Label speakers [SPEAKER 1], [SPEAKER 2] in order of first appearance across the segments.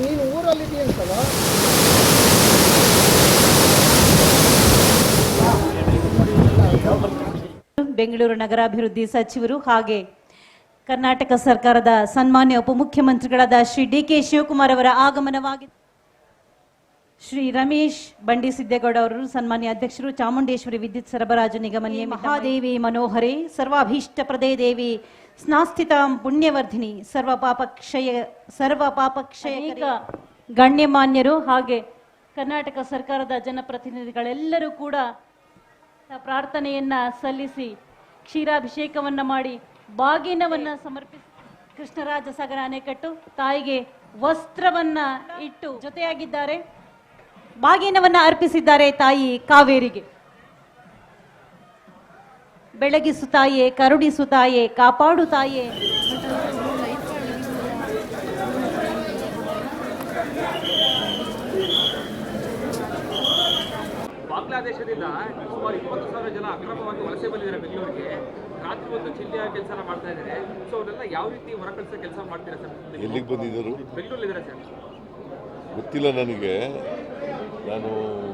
[SPEAKER 1] ನೀನು ಊರಲ್ಲಿದೆಯಂತಲ್ಲ.
[SPEAKER 2] ಬೆಂಗಳೂರು ನಗರಾಭಿವೃದ್ಧಿ ಸಚಿವರು ಹಾಗೆ ಕರ್ನಾಟಕ ಸರ್ಕಾರದ ಸನ್ಮಾನ್ಯ ಉಪಮುಖ್ಯಮಂತ್ರಿಗಳಾದ ಶ್ರೀ ಡಿ.ಕೆ. ಶಿವಕುಮಾರ್ ಅವರ ಆಗಮನವಾಗಿದೆ. ಶ್ರೀ ರಮೇಶ್ ಬಂಡಿ ಸಿದ್ದೇಗೌಡ ಅವರು ಸನ್ಮಾನ್ಯ ಅಧ್ಯಕ್ಷರು, ಚಾಮುಂಡೇಶ್ವರಿ ವಿದ್ಯುತ್ ಸರಬರಾಜು ನಿಗಮ ಮಹಾದೇವಿ ಮನೋಹರಿ ಸರ್ವಾಭೀಷ್ಟ ಪ್ರದೇ ದೇವಿ ಸ್ನಾಸ್ಥಿತ ಪುಣ್ಯವರ್ಧಿನಿ ಸರ್ವ ಪಾಪಕ್ಷಯ ಗಣ್ಯಮಾನ್ಯರು ಹಾಗೆ ಕರ್ನಾಟಕ ಸರ್ಕಾರದ ಜನಪ್ರತಿನಿಧಿಗಳೆಲ್ಲರೂ ಕೂಡ ಪ್ರಾರ್ಥನೆಯನ್ನ ಸಲ್ಲಿಸಿ ಕ್ಷೀರಾಭಿಷೇಕವನ್ನ ಮಾಡಿ ಬಾಗಿನವನ್ನ ಸಮರ್ಪಿಸಿ ಕೃಷ್ಣರಾಜ ಸಾಗರ ಅಣೆಕಟ್ಟು ತಾಯಿಗೆ ವಸ್ತ್ರವನ್ನ ಇಟ್ಟು ಜೊತೆಯಾಗಿದ್ದಾರೆ. ಬಾಗಿನವನ್ನ ಅರ್ಪಿಸಿದ್ದಾರೆ ತಾಯಿ ಕಾವೇರಿಗೆ. ಬೆಳಗಿಸು ತಾಯೇ, ಕರುಣಿಸು ತಾಯೇ, ಕಾಪಾಡು ತಾಯೇ.
[SPEAKER 3] ಬಾಂಗ್ಲಾದೇಶದಿಂದ ಸುಮಾರು 20,000 ಜನ ಅಕ್ರಮವಾಗಿ ವಲಸೆ ಬಂದಿದ್ದಾರೆ ಬೆಂಗಳೂರಿಗೆ. ರಾತ್ರಿ ಹೊತ್ತು ಚಿಲ್ಲಿಯ ಕೆಲಸ ಮಾಡ್ತಾ ಇದ್ದಾರೆ. ಸೊ ಅವರೆಲ್ಲ ಯಾವ ರೀತಿ ಹೊರಕಳಿಸೋ ಕೆಲಸ ಮಾಡ್ತೀರಾ ಸರ್?
[SPEAKER 4] ಎಲ್ಲಿಗೆ ಬಂದಿದ್ದರು?
[SPEAKER 3] ಬೆಂಗಳೂರಲ್ಲಿದ್ದಾರೆ ಸರ್.
[SPEAKER 4] ಗೊತ್ತಿಲ್ಲ ನನಗೆ. ನಾನು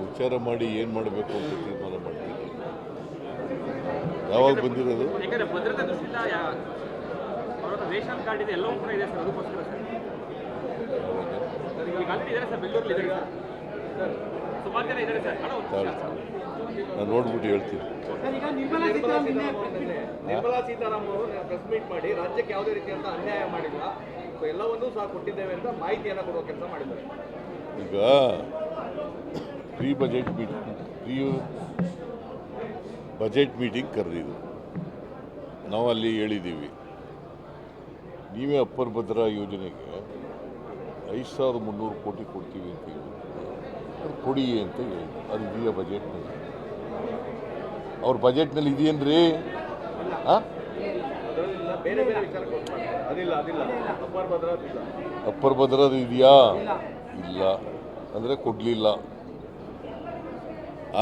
[SPEAKER 4] ವಿಚಾರ ಮಾಡಿ ಏನು ಮಾಡಬೇಕು ಅಂತ ತೀರ್ಮಾನ ಮಾಡ್ತೀನಿ. ಯಾವಾಗ ಬಂದಿರೋದು?
[SPEAKER 3] ಯಾಕಂದ್ರೆ ಭದ್ರತಾ ದೃಷ್ಟಿಯಿಂದ ಅವರ ರೇಷನ್ ಕಾರ್ಡ್ ಇದೆ, ಎಲ್ಲವೂ ಕೂಡ ಇದೆ ಸರ್. ಅದಕ್ಕೋಸ್ಕರ ಸರ್ ಈಗ ಆಲ್ರೆಡಿ ಇದ್ದಾರೆ ಸರ್, ಬೆಂಗಳೂರಲ್ಲಿ ಇದ್ದಾರೆ ಸರ್. ಸುಮಾರು ಜನ ಇದ್ದಾರೆ ಸರ್.
[SPEAKER 4] ನಾನು ನೋಡ್ಬಿಟ್ಟು ಹೇಳ್ತೀನಿ.
[SPEAKER 5] ನಿರ್ಮಲಾ ಸೀತಾರಾಮನ್ ಅವರು ಪ್ರೆಸ್ ಮೀಟ್ ಮಾಡಿ ರಾಜ್ಯಕ್ಕೆ ಯಾವುದೇ ರೀತಿಯಂತ ಅನ್ಯಾಯ ಮಾಡಿಲ್ಲ, ಸೊ ಎಲ್ಲವನ್ನೂ ಸಹ ಕೊಟ್ಟಿದ್ದೇವೆ ಅಂತ ಮಾಹಿತಿಯನ್ನು ಕೊಡುವ ಕೆಲಸ ಮಾಡಿದ್ದಾರೆ.
[SPEAKER 4] ಈಗ ಪ್ರೀ ಬಜೆಟ್ ಮೀಟಿಂಗ್ ಕರೆದಿದ್ದು ನಾವು ಅಲ್ಲಿ ಹೇಳಿದ್ದೀವಿ, ನೀವೇ ಅಪ್ಪರ್ ಭದ್ರಾ ಯೋಜನೆಗೆ 5,300 ಕೋಟಿ ಕೊಡ್ತೀವಿ ಅಂತ ಹೇಳಿ ಅದು ಕೊಡಿ ಅಂತ ಹೇಳಿದ್ರು. ಅದು ಇದೆಯಾ ಬಜೆಟ್ನಲ್ಲಿ? ಅವ್ರ ಬಜೆಟ್ನಲ್ಲಿ ಇದೆಯೇನ್ರಿ?
[SPEAKER 5] ಬೇರೆ ಬೇರೆ ವಿಚಾರಕ್ಕೆ ಅದಿಲ್ಲ
[SPEAKER 4] ಅಪ್ಪರ್ ಭದ್ರಾದು ಇದೆಯಾ? ಇಲ್ಲ ಅಂದರೆ ಕೊಡಲಿಲ್ಲ.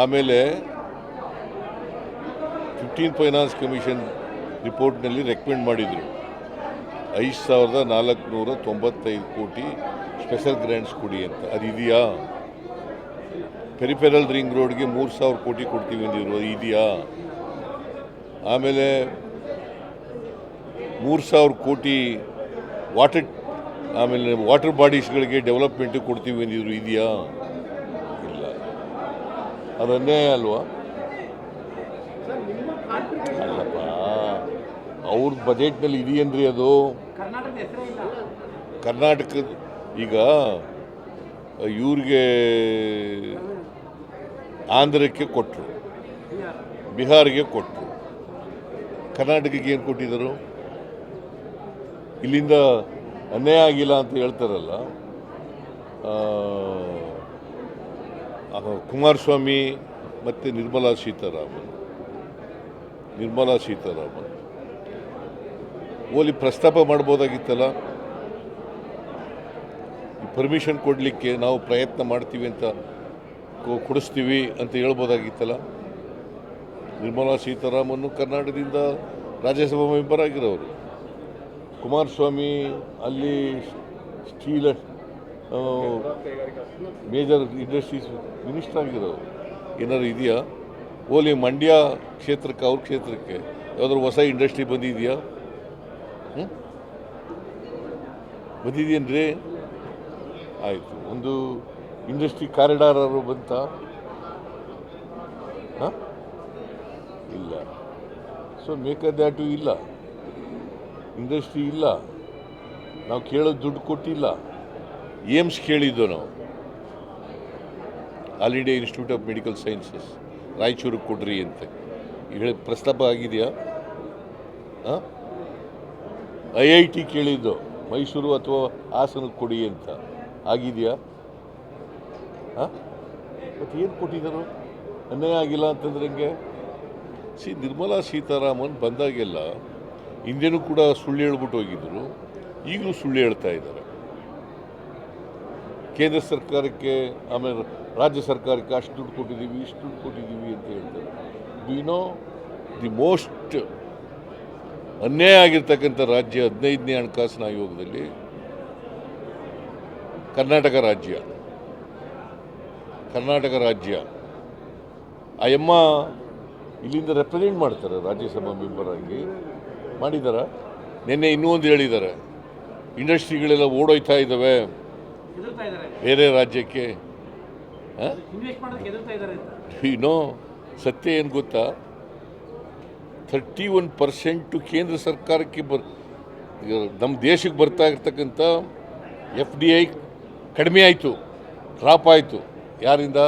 [SPEAKER 4] ಆಮೇಲೆ 15 ಫೈನಾನ್ಸ್ ಕಮಿಷನ್ ರಿಪೋರ್ಟ್ನಲ್ಲಿ ರೆಕಮೆಂಡ್ ಮಾಡಿದರು 5,495 ಕೋಟಿ ಸ್ಪೆಷಲ್ ಗ್ರ್ಯಾಂಟ್ಸ್ ಕೊಡಿ ಅಂತ. ಅದು ಇದೆಯಾ? ಪೆರಿಫೆರಲ್ ರಿಂಗ್ ರೋಡ್ಗೆ 3,000 ಕೋಟಿ ಕೊಡ್ತೀವಿ ಅಂದಿದ್ರು, ಅದು ಇದೆಯಾ? ಆಮೇಲೆ 3,000 ಕೋಟಿ ವಾಟರ್ ಬಾಡೀಸ್ಗಳಿಗೆ ಡೆವಲಪ್ಮೆಂಟಿಗೆ ಕೊಡ್ತೀವಿ ಅಂದಿದ್ರು, ಇದೆಯಾ? ಇಲ್ಲ. ಅದು ಅನ್ಯಾಯ ಅಲ್ವಾ? ಅಲ್ಲಪ್ಪ, ಅವ್ರ ಬಜೆಟ್ನಲ್ಲಿ ಇದೆಯೇನ್ರಿ ಅದು? ಕರ್ನಾಟಕದ ಈಗ ಇವ್ರಿಗೆ ಆಂಧ್ರಕ್ಕೆ ಕೊಟ್ಟರು, ಬಿಹಾರಿಗೆ ಕೊಟ್ಟರು, ಕರ್ನಾಟಕಕ್ಕೆ ಏನು ಕೊಟ್ಟಿದ್ದರು? ಇಲ್ಲಿಂದ ಅನ್ಯಾಯ ಆಗಿಲ್ಲ ಅಂತ ಹೇಳ್ತಾರಲ್ಲ. ಕುಮಾರಸ್ವಾಮಿ ಮತ್ತು ನಿರ್ಮಲಾ ಸೀತಾರಾಮನ್ ಓಲಿ ಪ್ರಸ್ತಾಪ ಮಾಡ್ಬೋದಾಗಿತ್ತಲ್ಲ. ಪರ್ಮಿಷನ್ ಕೊಡಲಿಕ್ಕೆ ನಾವು ಪ್ರಯತ್ನ ಮಾಡ್ತೀವಿ ಅಂತ ಕೊಡಿಸ್ತೀವಿ ಅಂತ ಹೇಳ್ಬೋದಾಗಿತ್ತಲ್ಲ. ನಿರ್ಮಲಾ ಸೀತಾರಾಮನ್ ಕರ್ನಾಟಕದಿಂದ ರಾಜ್ಯಸಭಾ ಮೆಂಬರ್ ಆಗಿರೋರು, ಕುಮಾರಸ್ವಾಮಿ ಅಲ್ಲಿ ಸ್ಟೀಲ್ ಮೇಜರ್ ಇಂಡಸ್ಟ್ರೀಸ್ ಮಿನಿಸ್ಟರ್ ಆಗಿರೋರು. ಏನಾದ್ರು ಇದೆಯಾ? ಓಲಿ ಮಂಡ್ಯ ಕ್ಷೇತ್ರಕ್ಕೆ, ಅವ್ರ ಕ್ಷೇತ್ರಕ್ಕೆ ಯಾವುದಾದ್ರು ಹೊಸ ಇಂಡಸ್ಟ್ರಿ ಬಂದಿದೆಯಾ? ಬಂದಿದೆಯೇನ್ರಿ? ಆಯಿತು, ಒಂದು ಇಂಡಸ್ಟ್ರಿ ಕಾರಿಡಾರ್ ಅವರು ಬಂತ? ಇಲ್ಲ. ಸೊ ಮೇಕದಾಟು ಇಲ್ಲ, ಇಂಡಸ್ಟ್ರಿ ಇಲ್ಲ. ನಾವು ಕೇಳೋದು ದುಡ್ಡು ಕೊಟ್ಟಿಲ್ಲ. ಏಮ್ಸ್ ಕೇಳಿದ್ದು ನಾವು, All India Institute of Medical Sciences ರಾಯಚೂರಿಗೆ ಕೊಡ್ರಿ ಅಂತ ಹೇಳಿ ಪ್ರಸ್ತಾಪ ಆಗಿದೆಯಾ? IIT ಕೇಳಿದ್ದು ಮೈಸೂರು ಅಥವಾ ಹಾಸನಕ್ಕೆ ಕೊಡಿ ಅಂತ ಆಗಿದೆಯಾ? ಮತ್ತು ಏನು ಕೊಟ್ಟಿದ್ದರು? ಅನ್ಯಾಯ ಆಗಿಲ್ಲ ಅಂತಂದ್ರೆ ಹಂಗೆ. ನಿರ್ಮಲಾ ಸೀತಾರಾಮನ್ ಬಂದಾಗೆಲ್ಲ ಹಿಂದೆನೂ ಕೂಡ ಸುಳ್ಳು ಹೇಳ್ಬಿಟ್ಟು ಹೋಗಿದ್ದರು, ಈಗಲೂ ಸುಳ್ಳು ಹೇಳ್ತಾ ಇದ್ದಾರೆ. ಕೇಂದ್ರ ಸರ್ಕಾರಕ್ಕೆ ಆಮೇಲೆ ರಾಜ್ಯ ಸರ್ಕಾರಕ್ಕೆ ಅಷ್ಟು ದುಡ್ಡು ಕೊಟ್ಟಿದ್ದೀವಿ, ಇಷ್ಟು ದುಡ್ಡು ಕೊಟ್ಟಿದ್ದೀವಿ ಅಂತ ಹೇಳ್ತಾರೆ. ಡು ನೋ ದಿ ಮೋಸ್ಟ್ ಅನ್ಯಾಯ ಆಗಿರ್ತಕ್ಕಂಥ ರಾಜ್ಯ 15ನೇ ಹಣಕಾಸಿನ ಆಯೋಗದಲ್ಲಿ ಕರ್ನಾಟಕ ರಾಜ್ಯ ಆ ಎಮ್ಮ ಇಲ್ಲಿಂದ ರೆಪ್ರೆಸೆಂಟ್ ಮಾಡ್ತಾರೆ ರಾಜ್ಯಸಭಾ ಮೆಂಬರ್ ಆಗಿ ಮಾಡಿದಾರ. ನಿನ್ನೆ ಇನ್ನೂ ಒಂದು ಹೇಳಿದ್ದಾರೆ, ಇಂಡಸ್ಟ್ರಿಗಳೆಲ್ಲ ಓಡೋಯ್ತಾ ಇದ್ದಾವೆ ಬೇರೆ ರಾಜ್ಯಕ್ಕೆ. ಇನ್ನೂ ಸತ್ಯ ಏನು ಗೊತ್ತಾ, 31% ಕೇಂದ್ರ ಸರ್ಕಾರಕ್ಕೆ ನಮ್ಮ ದೇಶಕ್ಕೆ ಬರ್ತಾ ಇರ್ತಕ್ಕಂಥ FDI ಕಡಿಮೆ ಆಯಿತು, ಡ್ರಾಪ್ ಆಯಿತು. ಯಾರಿಂದ?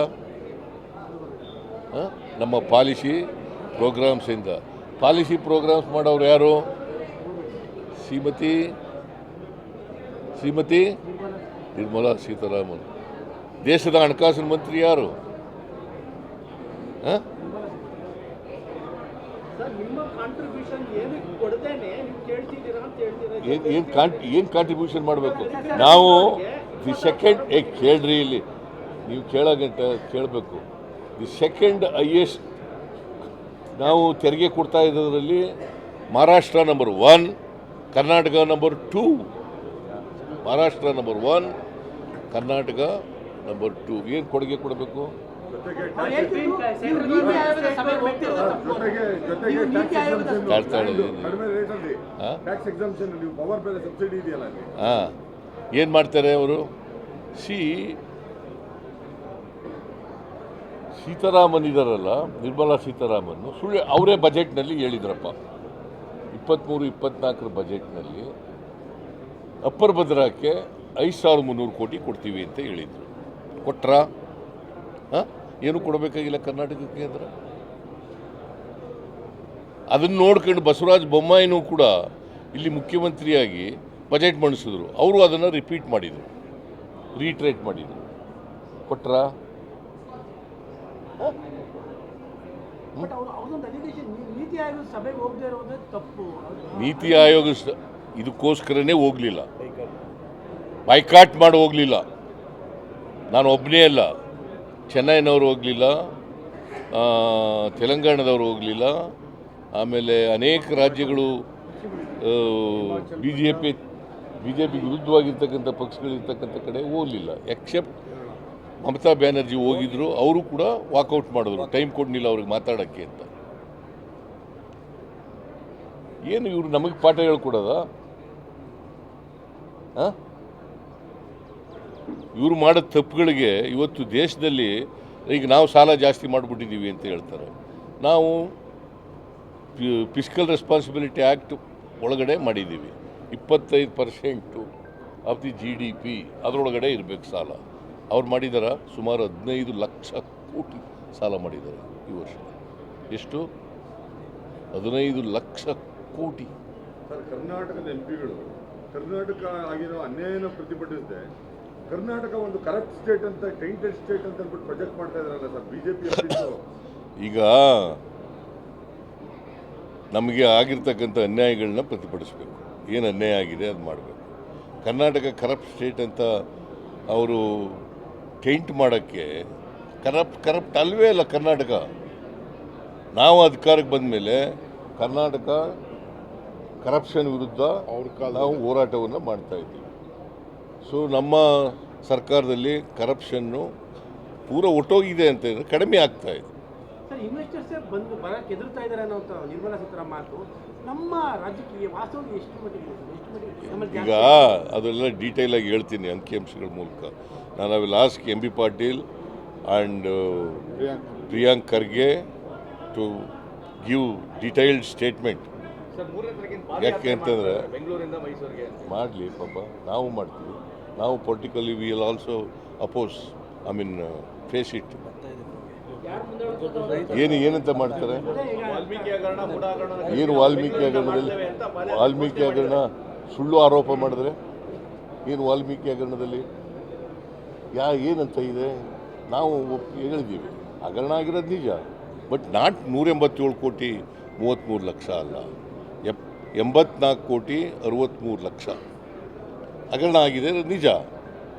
[SPEAKER 4] ನಮ್ಮ ಪಾಲಿಸಿ ಪ್ರೋಗ್ರಾಮ್ಸಿಂದ. ಪಾಲಿಸಿ ಪ್ರೋಗ್ರಾಮ್ಸ್ ಮಾಡೋರು ಯಾರು? ಶ್ರೀಮತಿ ನಿರ್ಮಲಾ ಸೀತಾರಾಮನ್. ದೇಶದ ಹಣಕಾಸಿನ ಮಂತ್ರಿ ಯಾರು? ಏನು ಕಾಂಟ್ರಿಬ್ಯೂಷನ್ ಮಾಡಬೇಕು ನಾವು? ದಿ ಸೆಕೆಂಡ್ ಕೇಳ್ರಿ, ಇಲ್ಲಿ ನೀವು ಕೇಳೋಗಂಟ ಕೇಳಬೇಕು. ದಿ ಸೆಕೆಂಡ್ ಹೈಯೆಸ್ಟ್ ನಾವು ತೆರಿಗೆ ಕೊಡ್ತಾ ಇರೋದ್ರಲ್ಲಿ Maharashtra number 1, Karnataka number 2. Maharashtra number 1, Karnataka number 2. ಏನು ಕೊಡುಗೆ ಕೊಡಬೇಕು? ಏನು ಮಾಡ್ತಾರೆ ಅವರು? ಸೀತಾರಾಮನ್ ಇದ್ದಾರಲ್ಲ, ನಿರ್ಮಲಾ ಸೀತಾರಾಮನ್ ಸುಳ್ಳು ಅವರೇ ಬಜೆಟ್ನಲ್ಲಿ ಹೇಳಿದ್ರಪ್ಪ. 23-24 ಬಜೆಟ್ನಲ್ಲಿ ಅಪ್ಪರ್ ಭದ್ರಾಕ್ಕೆ 5300 ಕೋಟಿ ಕೊಡ್ತೀವಿ ಅಂತ ಹೇಳಿದರು. ಕೊಟ್ರಾ? ಏನು ಕೊಡಬೇಕಾಗಿಲ್ಲ ಕರ್ನಾಟಕಕ್ಕೆ ಅಂದ್ರೆ. ಅದನ್ನು ನೋಡ್ಕೊಂಡು ಬಸವರಾಜ ಬೊಮ್ಮಾಯಿನೂ ಕೂಡ ಇಲ್ಲಿ ಮುಖ್ಯಮಂತ್ರಿಯಾಗಿ ಬಜೆಟ್ ಮಂಡಿಸಿದ್ರು. ಅವರು ಅದನ್ನು ರಿಪೀಟ್ ಮಾಡಿದರು, ರೀಟ್ರೇಟ್ ಮಾಡಿದರು. ಕೊಟ್ರಾ? ನೀತಿ ಆಯೋಗ ಇದಕ್ಕೋಸ್ಕರನೇ ಹೋಗಲಿಲ್ಲ, ಬೈಕಾಟ್ ಮಾಡಿ ಹೋಗಲಿಲ್ಲ. ನಾನು ಒಬ್ಬನೇ ಅಲ್ಲ, ಚೆನ್ನೈನವರು ಹೋಗಲಿಲ್ಲ, ತೆಲಂಗಾಣದವರು ಹೋಗಲಿಲ್ಲ, ಆಮೇಲೆ ಅನೇಕ ರಾಜ್ಯಗಳು ಬಿ ಜೆ ಪಿ ವಿರುದ್ಧವಾಗಿರ್ತಕ್ಕಂಥ ಪಕ್ಷಗಳಿರ್ತಕ್ಕಂಥ ಕಡೆ ಹೋಗಲಿಲ್ಲ. ಎಕ್ಸೆಪ್ಟ್ ಮಮತಾ ಬ್ಯಾನರ್ಜಿ ಹೋಗಿದ್ರು, ಅವರು ಕೂಡ ವಾಕೌಟ್ ಮಾಡಿದ್ರು, ಟೈಮ್ ಕೊಡಲಿಲ್ಲ ಅವ್ರಿಗೆ ಮಾತಾಡೋಕ್ಕೆ ಅಂತ. ಏನು ಇವರು ನಮಗೆ ಪಾಠ ಹೇಳ್ಕೊಡೋದ? ಇವರು ಮಾಡೋ ತಪ್ಪುಗಳಿಗೆ ಇವತ್ತು ದೇಶದಲ್ಲಿ ಈಗ ನಾವು ಸಾಲ ಜಾಸ್ತಿ ಮಾಡಿಬಿಟ್ಟಿದ್ದೀವಿ ಅಂತ ಹೇಳ್ತಾರೆ. ನಾವು ಫಿಸ್ಕಲ್ ರೆಸ್ಪಾನ್ಸಿಬಿಲಿಟಿ ಆ್ಯಕ್ಟ್ ಒಳಗಡೆ ಮಾಡಿದ್ದೀವಿ. 25% ಆಫ್ ದಿ GDP ಅದರೊಳಗಡೆ ಇರಬೇಕು ಸಾಲ. ಅವ್ರು ಮಾಡಿದಾರ ಸುಮಾರು 15 ಲಕ್ಷ ಕೋಟಿ ಸಾಲ ಮಾಡಿದ್ದಾರೆ ಈ ವರ್ಷ. ಎಷ್ಟು? 15 ಲಕ್ಷ ಕೋಟಿ.
[SPEAKER 1] ಸರ್, ಕರ್ನಾಟಕದ MPಗಳು ಕರ್ನಾಟಕ ಆಗಿರೋ ಅನ್ಯಾಯನ ಪ್ರತಿಭಟಿಸಿದೆ. ಕರ್ನಾಟಕ ಒಂದು ಕರಪ್ಟ್ ಸ್ಟೇಟ್ ಅಂತ, ಟೈಂಟೆಡ್ ಸ್ಟೇಟ್ ಅಂತ ಅಂದ್ಬಿಟ್ಟು ಪ್ರೊಜೆಕ್ಟ್ ಮಾಡ್ತಾ ಇದಾರಲ್ಲ ಸರ್ ಬಿಜೆಪಿ.
[SPEAKER 4] ಈಗ ನಮಗೆ ಆಗಿರ್ತಕ್ಕಂಥ ಅನ್ಯಾಯಗಳನ್ನ ಪ್ರತಿಭಟಿಸಬೇಕು. ಏನು ಅನ್ಯಾಯ ಆಗಿದೆ ಅದು ಮಾಡಬೇಕು. ಕರ್ನಾಟಕ ಕರಪ್ಟ್ ಸ್ಟೇಟ್ ಅಂತ ಅವರು ಟೈಂಟ್ ಮಾಡೋಕ್ಕೆ, ಕರಪ್ಟ್ ಅಲ್ವೇ ಅಲ್ಲ ಕರ್ನಾಟಕ. ನಾವು ಅಧಿಕಾರಕ್ಕೆ ಬಂದ ಮೇಲೆ ಕರ್ನಾಟಕ ಕರಪ್ಷನ್ ವಿರುದ್ಧ ನಾವು ಹೋರಾಟವನ್ನು ಮಾಡ್ತಾ ಇದ್ದೀವಿ. ಸೊ ನಮ್ಮ ಸರ್ಕಾರದಲ್ಲಿ ಕರಪ್ಷನ್ನು ಪೂರ ಒಟ್ಟೋಗಿದೆ ಅಂತ ಹೇಳಿದ್ರೆ ಕಡಿಮೆ ಆಗ್ತಾ ಇದೆ.
[SPEAKER 6] ಸರ್, ಇನ್ವೆಸ್ಟರ್ಸೇ ಬಂದು ಬರಕ್ಕೆ ಎದುರ್ತಾ ಇದ್ದಾರೆ ಅನ್ನೋ ನಿರ್ಮಲಾ ಸೀತಾರಾಮನ್ ಮಾತು ನಮ್ಮ ರಾಜ್ಯಕ್ಕೆ ವಾಸ್ತವವಾಗಿ ಎಷ್ಟು ಮಟ್ಟಿಗೆ?
[SPEAKER 4] ಈಗ ಅದೆಲ್ಲ ಡೀಟೇಲ್ ಆಗಿ ಹೇಳ್ತೀನಿ ಅಂಕಿಅಂಶಗಳ ಮೂಲಕ. ನಾನು I will ask MB Patil and Priyank Kharge to give detailed statement. ಯಾಕೆ ಅಂತಂದರೆ
[SPEAKER 5] ಬೆಂಗಳೂರಿಂದ ಮೈಸೂರಿಗೆ
[SPEAKER 4] ಮಾಡಲಿ ಪಾಪ, ನಾವು ಮಾಡ್ತೀವಿ. ನಾವು politically we will also oppose, I mean face it. ಏನಂತ ಮಾಡ್ತಾರೆ? ಏನು ವಾಲ್ಮೀಕಿ ಹಗರಣ ಸುಳ್ಳು ಆರೋಪ ಮಾಡಿದ್ರೆ ಏನು? ವಾಲ್ಮೀಕಿ ಹಗರಣದಲ್ಲಿ ಏನಂತ ಇದೆ? ನಾವು ಹೇಳಿದ್ದೀವಿ ಹಗರಣ ಆಗಿರೋದು ನಿಜ, ಬಟ್ ನಾಟ್ 187 ಕೋಟಿ 33 ಲಕ್ಷ ಅಲ್ಲ, 84 ಕೋಟಿ 63 ಲಕ್ಷ ಹಗರಣ ಆಗಿದೆ ನಿಜ.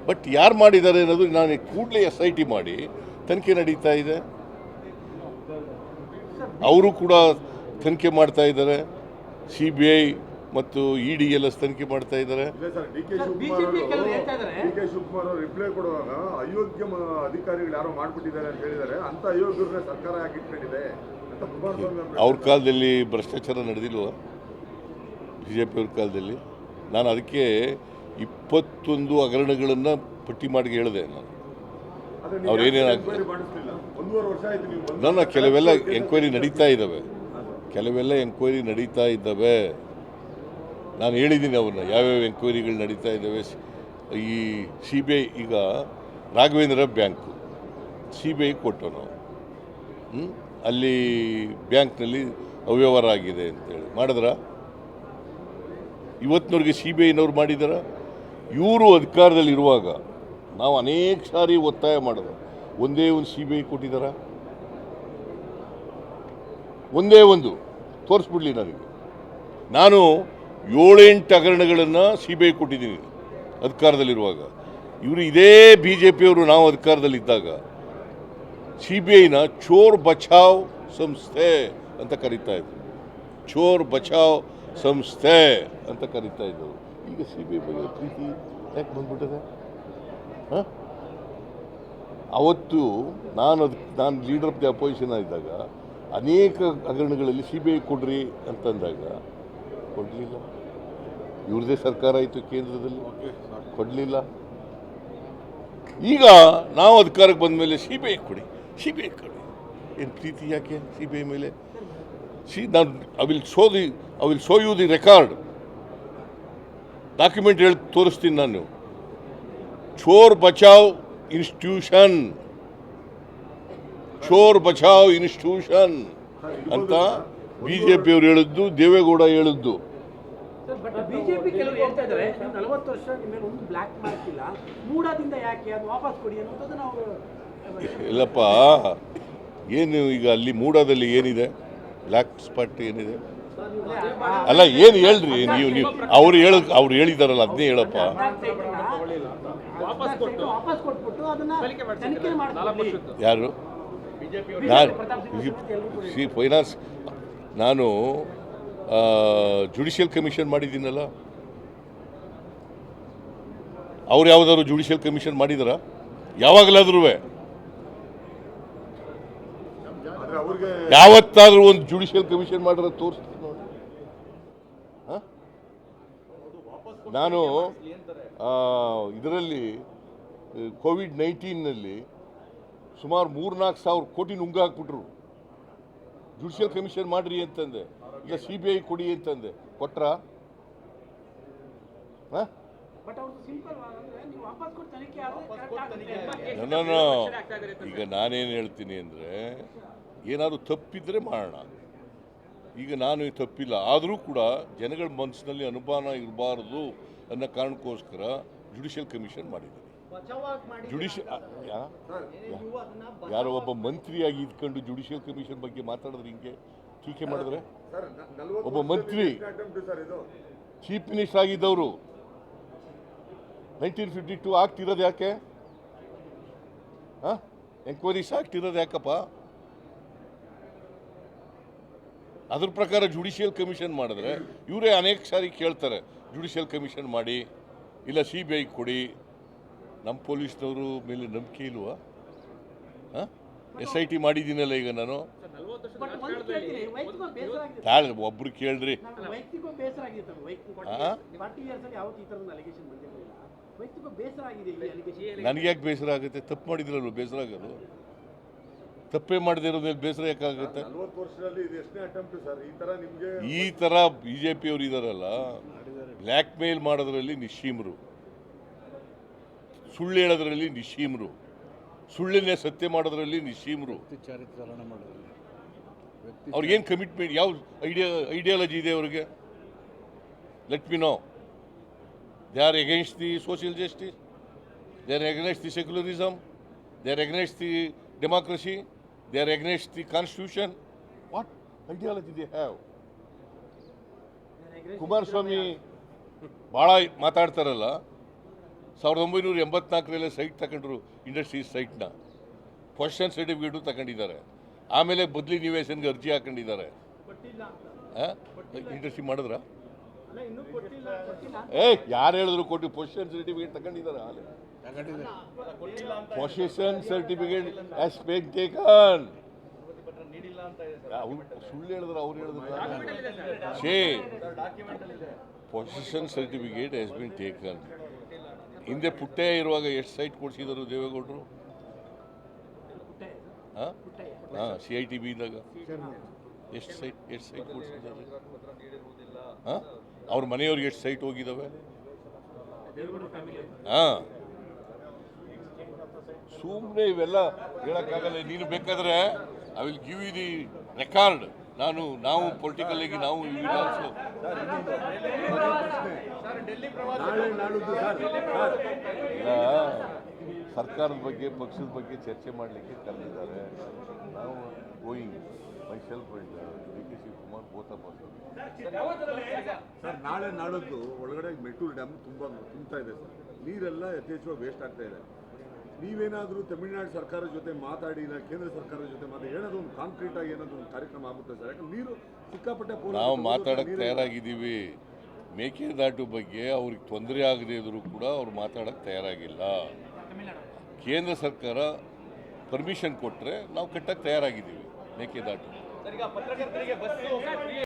[SPEAKER 4] ಬಟ್ ಯಾರು ಮಾಡಿದ್ದಾರೆ ಅನ್ನೋದು ನಾನು ಕೂಡಲೇ SIT ಮಾಡಿ ತನಿಖೆ ನಡೀತಾ ಇದೆ. ಅವರು ಕೂಡ ತನಿಖೆ ಮಾಡ್ತಾ ಇದ್ದಾರೆ. CBI ಮತ್ತು ಇಡಿ ಎಲ್ಲ ತನಿಖೆ ಮಾಡ್ತಾ ಇದ್ದಾರೆ.
[SPEAKER 1] ಇಲ್ಲ sir, D K
[SPEAKER 6] sir,
[SPEAKER 1] Shivakumar
[SPEAKER 6] BJP ಕೆಲವರು ಹೇಳ್ತಾ ಇದ್ದಾರೆ.
[SPEAKER 1] ಡಿ ಕೆ ಶಿವಕುಮಾರ್ ಅವರು ರಿಪ್ಲೈ ಕೊಡುವಾಗ ಅಯೋಗ್ಯ ಅಧಿಕಾರಿಗಳು ಯಾರೋ ಮಾಡ್ಬಿಟ್ಟಿದ್ದಾರೆ ಅಂತ ಹೇಳಿದ್ದಾರೆ. ಅಂತ ಅಯೋಗ್ಯರನ್ನ ಸರ್ಕಾರ ಯಾಕೆ ಇಟ್ಕೊಂಡಿದೆ ಅಂತ ಕುಮಾರಸ್ವಾಮಿ ಅವರು
[SPEAKER 4] ಅವ್ರ ಕಾಲದಲ್ಲಿ ಭ್ರಷ್ಟಾಚಾರ ನಡೆದಿಲ್ವ? ಬಿ ಜೆ ಪಿಯವ್ರ ಕಾಲದಲ್ಲಿ? ನಾನು ಅದಕ್ಕೆ 21 ಹಗರಣಗಳನ್ನು ಪಟ್ಟಿ ಮಾಡಿ ಹೇಳಿದೆ. ನಾನು ಅವ್ರು ಏನೇನು
[SPEAKER 1] ಎಂಕ್ವೈರಿ ಮಾಡಿಸ್ಲಿಲ್ಲ. 1.5 ವರ್ಷ ಆಯ್ತು ನೀವು ಬಂದು.
[SPEAKER 4] ನನ್ನ ಕೆಲವೆಲ್ಲ ಎಂಕ್ವೈರಿ ನಡೀತಾ ಇದ್ದಾವೆ, ಕೆಲವೆಲ್ಲ ಎಂಕ್ವೈರಿ ನಡೀತಾ ಇದ್ದಾವೆ. ನಾನು ಹೇಳಿದ್ದೀನಿ ಅವ್ರನ್ನ ಯಾವ್ಯಾವ ಎಂಕ್ವೈರಿಗಳು ನಡೀತಾ ಇದ್ದಾವೆ. ಈ ಸಿ ಬಿ ಐ ಈಗ Raghavendra bank C B I ಕೊಟ್ಟು ನಾವು ಅಲ್ಲಿ ಬ್ಯಾಂಕ್ನಲ್ಲಿ ಅವ್ಯವಹಾರ ಆಗಿದೆ ಅಂತೇಳಿ ಮಾಡಿದ್ರ? ಇವತ್ತಿನವ್ರಿಗೆ ಸಿ ಬಿ ಐನವ್ರು ಮಾಡಿದಾರ? ಇವರು ಅಧಿಕಾರದಲ್ಲಿರುವಾಗ ನಾವು ಅನೇಕ ಸಾರಿ ಒತ್ತಾಯ ಮಾಡಿದ್ರು. ಒಂದೇ ಒಂದು ಸಿ ಬಿ ಐ ಕೊಟ್ಟಿದ್ದಾರ? ಒಂದೇ ಒಂದು ತೋರಿಸ್ಬಿಡ್ಲಿ ನನಗೆ. ನಾನು 7-8 ಹಗರಣಗಳನ್ನು ಸಿ ಬಿ ಐ ಕೊಟ್ಟಿದ್ದೀನಿ ಅಧಿಕಾರದಲ್ಲಿರುವಾಗ. ಇವರು ಇದೇ ಬಿ ಜೆ ಪಿಯವರು ನಾವು ಅಧಿಕಾರದಲ್ಲಿದ್ದಾಗ ಸಿ ಬಿ ಐನ ಚೋರ್ ಬಚಾವ್ ಸಂಸ್ಥೆ ಅಂತ ಕರೀತಾ ಇದ್ರು. ಚೋರ್ ಬಚಾವ್ ಸಂಸ್ಥೆ ಅಂತ ಕರೀತಾ ಇದ್ದವು. ಈಗ ಸಿ ಬಿ ಐ ಬಗ್ಗೆ ಪ್ರೀತಿ ಯಾಕೆ ಬಂದ್ಬಿಟ್ಟಿದೆ? ಹಾಂ, ಅವತ್ತು ನಾನು ಲೀಡರ್ ಆಫ್ ದಿ ಅಪೋಸಿಷನ್ ಆಗಿದ್ದಾಗ ಅನೇಕ ಹಗರಣಗಳಲ್ಲಿ ಸಿ ಬಿ ಐ ಕೊಡ್ರಿ ಅಂತಂದಾಗ ಕೊಡಲಿಲ್ಲ. ಇವ್ರದೇ ಸರ್ಕಾರ ಆಯಿತು ಕೇಂದ್ರದಲ್ಲಿ, ಕೊಡಲಿಲ್ಲ. ಈಗ ನಾವು ಅಧಿಕಾರಕ್ಕೆ ಬಂದ ಮೇಲೆ ಸಿ ಬಿ ಐ ಕೊಡಿ, ಸಿ ಬಿ ಐ ಕೊಡಿ. ಏನು ಪ್ರೀತಿ ಯಾಕೆ ಸಿ ಬಿ ಐ ಮೇಲೆ? ನಾನು I will show you the record, document ಹೇಳಿ ತೋರಿಸ್ತೀನಿ ನಾನು. ಚೋರ್ ಬಚಾವ್ ಇನ್ಸ್ಟಿಟ್ಯೂಷನ್, ಚೋರ್ ಬಚಾವ್ ಇನ್ಸ್ಟಿಟ್ಯೂಷನ್ ಅಂತ ಬಿಜೆಪಿಯವರು ಹೇಳಿದ್ದು, ದೇವೇಗೌಡ ಹೇಳಿದ್ದು.
[SPEAKER 6] ಬಟ್ ಬಿಜೆಪಿ ಕೆಲವರು ಹೇಳ್ತಾ ಇದ್ದಾರೆ 40 ವರ್ಷ ನಿಮ್ಮ ಮೇಲೆ ಒಂದು ಬ್ಲ್ಯಾಕ್ ಮಾರ್ಕ್ ಇಲ್ಲ, ಮೂಡಾದಿಂದ ಯಾಕೆ ಅದು ವಾಪಸ್ ಕೊಡಿ ಅನ್ನೋದು ನಾವು.
[SPEAKER 4] ಇಲ್ಲಪ್ಪ, ಏನು ಈಗ ಅಲ್ಲಿ ಮೂಡಾದಲ್ಲಿ ಏನಿದೆ? ಬ್ಲ್ಯಾಕ್ ಸ್ಪಾಟ್ ಏನಿದೆ? ಅಲ್ಲ, ಏನು ಹೇಳ್ರಿ ನೀವು ಅವ್ರು ಹೇಳಿದಾರಲ್ಲ ಅದನ್ನೇ ಹೇಳಪ್ಪ.
[SPEAKER 3] ವಾಪಸ್
[SPEAKER 6] ಕೊಟ್ಬಿಟ್ಟು ಅದನ್ನ
[SPEAKER 3] ತನಿಖೆ
[SPEAKER 6] ತನಿಖೆ ಮಾಡ್ಕೊಳ್ಳಿ.
[SPEAKER 4] ಯಾರು? ಫೈನಾನ್ಸ್ ನಾನು ಜುಡಿಷಿಯಲ್ ಕಮಿಷನ್ ಮಾಡಿದ್ದೀನಲ್ಲ. ಅವ್ರು ಯಾವುದಾದ್ರು ಜುಡಿಷಿಯಲ್ ಕಮಿಷನ್ ಮಾಡಿದಾರ? ಯಾವಾಗಲಾದ್ರೂ
[SPEAKER 1] ಅವ್ರಿಗೆ
[SPEAKER 4] ಯಾವತ್ತಾದ್ರೂ ಒಂದು ಜುಡಿಷಿಯಲ್ ಕಮಿಷನ್ ಮಾಡಿರೋ ತೋರಿಸ್ತೀನಿ ನೋಡಿ. ನಾನು ಇದರಲ್ಲಿ ಕೋವಿಡ್-19ನಲ್ಲಿ ಸುಮಾರು 3-4 ಸಾವಿರ ಕೋಟಿ ನುಂಗಾಕ್ಬಿಟ್ರು. ಜುಡಿಷಿಯಲ್ ಕಮಿಷನ್ ಮಾಡ್ರಿ ಅಂತಂದೆ, ಇಲ್ಲ ಸಿ ಬಿ ಐ ಕೊಡಿ ಅಂತಂದೆ. ಕೊಟ್ರಾ?
[SPEAKER 6] ಬಟ್ ಅವ್ರು ಸಿಂಪಲ್ ಅಂದ್ರೆ ನೀವು ವಾಪಸ್ ಕೊಟ್ಟು ತನಿಖೆ ಆದ್ರೆ ಕರೆಕ್ಟ್ ಆಗುತ್ತೆ.
[SPEAKER 4] ನಾನು ಈಗ ನಾನೇನು ಹೇಳ್ತೀನಿ ಅಂದರೆ, ಏನಾದರೂ ತಪ್ಪಿದ್ರೆ ಮಾಡೋಣ. ಈಗ ನಾನು ತಪ್ಪಿಲ್ಲ, ಆದರೂ ಕೂಡ ಜನಗಳ ಮನಸ್ಸಿನಲ್ಲಿ ಅನುಮಾನ ಇರಬಾರ್ದು ಅನ್ನೋ ಕಾರಣಕ್ಕೋಸ್ಕರ ಜುಡಿಷಿಯಲ್ ಕಮಿಷನ್ ಮಾಡಿದ್ದೀನಿ. ಯಾರೋ ಒಬ್ಬ ಮಂತ್ರಿಯಾಗಿ ಇದ್ಕೊಂಡು ಜುಡಿಷಿಯಲ್ ಕಮಿಷನ್ ಬಗ್ಗೆ ಮಾತಾಡಿದ್ರೆ ಹಿಂಗೆ ಟೀಕೆ ಮಾಡಿದ್ರೆ? ಒಬ್ಬ ಮಂತ್ರಿ ಚೀಫ್ ಮಿನಿಸ್ಟರ್ ಆಗಿದ್ದವರು 1952 ಆಗ್ತಿರೋದು ಯಾಕೆ? ಎಂಕ್ವೈರೀಸ್ ಆಗ್ತಿರೋದು ಯಾಕಪ್ಪ? ಅದ್ರ ಪ್ರಕಾರ ಜುಡಿಷಿಯಲ್ ಕಮಿಷನ್ ಮಾಡಿದ್ರೆ ಇವರೇ ಅನೇಕ ಸಾರಿ ಕೇಳ್ತಾರೆ, ಜುಡಿಷಿಯಲ್ ಕಮಿಷನ್ ಮಾಡಿ, ಇಲ್ಲ ಸಿ ಬಿ ಐ ಕೊಡಿ. ನಮ್ಮ ಪೊಲೀಸ್ನವರು ಮೇಲೆ ನಂಬಿಕೆ ಇಲ್ವಾ? SIT ಮಾಡಿದ್ದೀನಲ್ಲ ಈಗ ನಾನು.
[SPEAKER 6] ಬಟ್ ಒಂದು ಕೇಳ್ತೀನಿ, ವೈಯಕ್ತಿಕ ಬೇಸರ ಆಗಿದೆ.
[SPEAKER 4] ತಾಳೆ ಒಬ್ರು ಕೇಳ್ರಿ.
[SPEAKER 6] ವೈಯಕ್ತಿಕ ಬೇಸರ ಆಗಿದೆ ಸರ್. ವೈಯಕ್ತಿಕ 40 ಇಯರ್ಸ್ ಅಲ್ಲಿ ಯಾವತ್ತು ಈ ಥರದ ಅಲಿಗೇಷನ್ ಬಂದಿರಲಿಲ್ಲ. ವೈಯಕ್ತಿಕ ಬೇಸರ ಆಗಿದೆ ಈ ಅಲಿಗೇಷನ್.
[SPEAKER 4] ನನಗೆ ಯಾಕೆ ಬೇಸರ ಆಗುತ್ತೆ? ತಪ್ಪು ಮಾಡಿದ್ರಲ್ವ ಬೇಸರ ಆಗೋದು? ತಪ್ಪೇ ಮಾಡದೇ ಇರೋದ್ಮೇಲೆ ಬೇಸರ ಯಾಕಾಗುತ್ತೆ?
[SPEAKER 1] 40 ವರ್ಷದಲ್ಲಿ ಇದು ಎಷ್ಟನೇ ಅಟೆಂಪ್ಟ್ ಸರ್ ಈ ತರ ನಿಮಗೆ?
[SPEAKER 4] ಈ ಥರ ಬಿ ಜೆ ಪಿಯವರು ಇದ್ದಾರಲ್ಲ, ಬ್ಲ್ಯಾಕ್ ಮೇಲ್ ಮಾಡೋದ್ರಲ್ಲಿ ನಿಶ್ಚೀಮರು, ಸುಳ್ಳು ಹೇಳೋದ್ರಲ್ಲಿ ನಿಶ್ಚೀಮರು, ಸುಳ್ಳನ್ನೇ ಸತ್ಯ ಮಾಡೋದ್ರಲ್ಲಿ ನಿಶ್ಚೀಮರು. ಅವ್ರಿಗೇನು ಕಮಿಟ್ಮೆಂಟ್, ಯಾವ ಐಡಿಯಾಲಜಿ ಇದೆ ಅವ್ರಿಗೆ? Let me no. They are against the social justice, they are against the secularism, they are against the democracy, they are against the constitution. What ideology they have? Kumaraswamy ಭಾಳ ಮಾತಾಡ್ತಾರಲ್ಲ. 1984 site ತಗೊಂಡ್ರು, industries ಸೈಟ್ನ position certificate ತಗೊಂಡಿದ್ದಾರೆ. ಆಮೇಲೆ ಬದಲಿ ನಿವೇಶನ್ಗೆ ಅರ್ಜಿ ಹಾಕೊಂಡಿದ್ದಾರೆ. Industry ಮಾಡಿದ್ರ?
[SPEAKER 6] ಅಲ್ಲ ಇನ್ನೂ ಕೊಟ್ಟಿಲ್ಲ
[SPEAKER 4] ಯಾರು ಹೇಳಿದ್ರು ಕೊಟ್ಟು ಪೊಸಿಷನ್ ಸರ್ಟಿಫಿಕೇಟ್ ತಗೊಂಡಿದ್ದಾರೆ ಹಾಲೆ position certificate has been taken.
[SPEAKER 5] ನೀಡಿಲ್ಲ ಅಂತ ಇದೆ ಸರ್.
[SPEAKER 4] ಅವ್ರು ಸುಳ್ಳು ಹೇಳಿದ್ರು, ಅವ್ರು ಹೇಳಿದ್ರು
[SPEAKER 3] ಡಾಕ್ಯುಮೆಂಟ್ ಇದೆ ಸರ್.
[SPEAKER 4] ಶೇ
[SPEAKER 5] ಡಾಕ್ಯುಮೆಂಟ್ ಅಲ್ಲಿ ಇದೆ.
[SPEAKER 4] Position certificate has been taken. ಹಿಂದೆ ಪುಟ್ಟೆ ಇರುವಾಗ ಎಷ್ಟು ಸೈಟ್ ಕೊಡಿಸಿದರು ದೇವೇಗೌಡರು? ಹಾಂ CITB ಇದ್ದಾಗ ಎಷ್ಟು ಸೈಟ್ ಕೊಡಿಸಿದ್ದಾರೆ? ಹಾಂ ಅವ್ರ ಮನೆಯವ್ರಿಗೆ ಎಷ್ಟು ಸೈಟ್ ಹೋಗಿದ್ದಾವೆ? ಹಾಂ ಸುಮ್ಮನೆ ಇವೆಲ್ಲ ಹೇಳೋಕ್ಕಾಗಲ್ಲ. ನೀನು ಬೇಕಾದ್ರೆ I will give you the record. ನಾವು ಪೊಲಿಟಿಕಲ್ ಆಗಿ ನಾವು
[SPEAKER 1] ಸರ್
[SPEAKER 5] ಡೆಲ್ಲಿ ಪ್ರವಾಸ
[SPEAKER 1] ನಾಳೆ ನಾಡಿದ್ದು ಸರ್
[SPEAKER 4] ಇಲ್ಲ, ಸರ್ಕಾರದ ಬಗ್ಗೆ ಪಕ್ಷದ ಬಗ್ಗೆ ಚರ್ಚೆ ಮಾಡಲಿಕ್ಕೆ ಕರೆದಿದ್ದಾರೆ. ನಾವು going my self and DK Shivakumar ಬೋತ
[SPEAKER 1] sir ನಾಳೆ ನಾಡದ್ದು ಒಳಗಡೆ ಮೆಟ್ಟೂರು ಡ್ಯಾಮ್ ತುಂಬ್ತಾ ಇದೆ ಸರ್. ನೀರೆಲ್ಲ ಯಥೇಚ್ಛವಾಗಿ ವೇಸ್ಟ್ ಆಗ್ತಾ ಇದೆ. ನೀವೇನಾದರೂ ತಮಿಳುನಾಡು ಸರ್ಕಾರದ ಜೊತೆ ಮಾತಾಡಿ, ಇಲ್ಲ ಕೇಂದ್ರ ಸರ್ಕಾರದ ಜೊತೆ ಮಾತಾಡಿ, ಏನಾದರೂ ಒಂದು ಕಾಂಕ್ರೀಟ್ ಆಗಿ ಏನಾದರೂ ಒಂದು ಕಾರ್ಯಕ್ರಮ ಆಗುತ್ತೆ ಸರ್? ಯಾಕಂದ್ರೆ ನೀರು ಸಿಕ್ಕಾಪಟ್ಟೆ
[SPEAKER 4] ನಾವು ಮಾತಾಡಕ್ಕೆ ತಯಾರಾಗಿದ್ದೀವಿ. ಮೇಕೆದಾಟು ಬಗ್ಗೆ ಅವ್ರಿಗೆ ತೊಂದರೆ ಆಗದೇ ಇದ್ರೂ ಕೂಡ ಅವ್ರು ಮಾತಾಡಕ್ಕೆ ತಯಾರಾಗಿಲ್ಲ. ಕೇಂದ್ರ ಸರ್ಕಾರ ಪರ್ಮಿಷನ್ ಕೊಟ್ಟರೆ ನಾವು ಕಟ್ಟಕ್ಕೆ ತಯಾರಾಗಿದ್ದೀವಿ ಮೇಕೆದಾಟು.
[SPEAKER 5] ಸರ್, ಈಗ ಪತ್ರಕರ್ತರಿಗೆ ಬಸ್ಸು